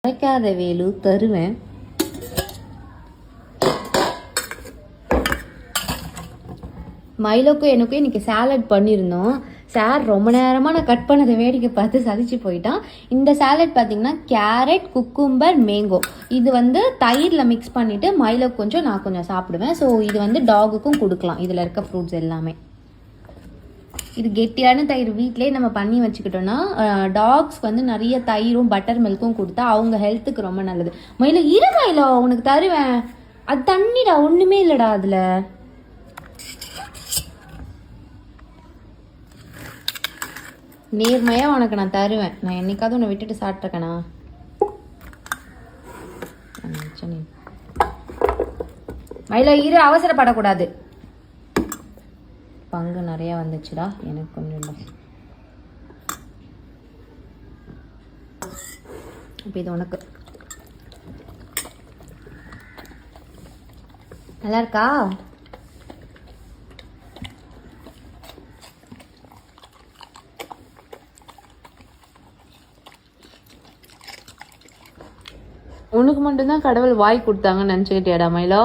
கிடைக்காத வேலு தருவேன். மைலோக்கும் எனக்கும் இன்னைக்கு சாலட் பண்ணியிருந்தோம். சார் ரொம்ப நேரமாக நான் கட் பண்ணதை வேடிக்கை பார்த்து சதிச்சு போயிட்டான். இந்த சாலட் பார்த்தீங்கன்னா கேரட், குக்கும்பர், மேங்கோ இது வந்து தயிரில் மிக்ஸ் பண்ணிவிட்டு மைலோ கொஞ்சம் நான் கொஞ்சம் சாப்பிடுவேன். ஸோ இது வந்து டாகுக்கும் கொடுக்கலாம். இதில் இருக்க ஃப்ரூட்ஸ் எல்லாமே. இது கெட்டியான தயிர் வீட்டிலே நம்ம பண்ணி வச்சுக்கிட்டோன்னா டாக்ஸ் வந்து நிறைய தயிரும் பட்டர் மில்க்கும் கொடுத்தா அவங்க ஹெல்த்துக்கு ரொம்ப நல்லது. மைலோ இரு மைலோ உனக்கு தருவேன். அது தண்ணிடா, ஒன்றுமே இல்லைடா அதில். நேர்மையாக உனக்கு நான் தருவேன். நான் என்னைக்காவது உன்னை விட்டுட்டு சாப்பிட்ருக்கேனா? மயில இரு, அவசரப்படக்கூடாது. பங்கு நிறைய வந்துச்சுடா, எனக்கு கொஞ்சம் இல்லை. இப்போ இது உனக்கு நல்லா இருக்கா? உனக்கு மட்டும்தான் கடவுள் வாய் கொடுத்தாங்கன்னு நினச்சிக்கிட்டியாடா மைலோ?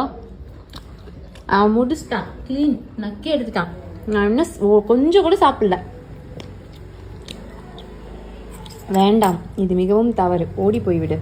அவன் முடிச்சிட்டான், க்ளீன் நக்கி எடுத்துட்டான். நான் இன்னும் கொஞ்சம் கூட சாப்பிடல. வேண்டாம், இது மிகவும் தவறு. ஓடி போய்விடு.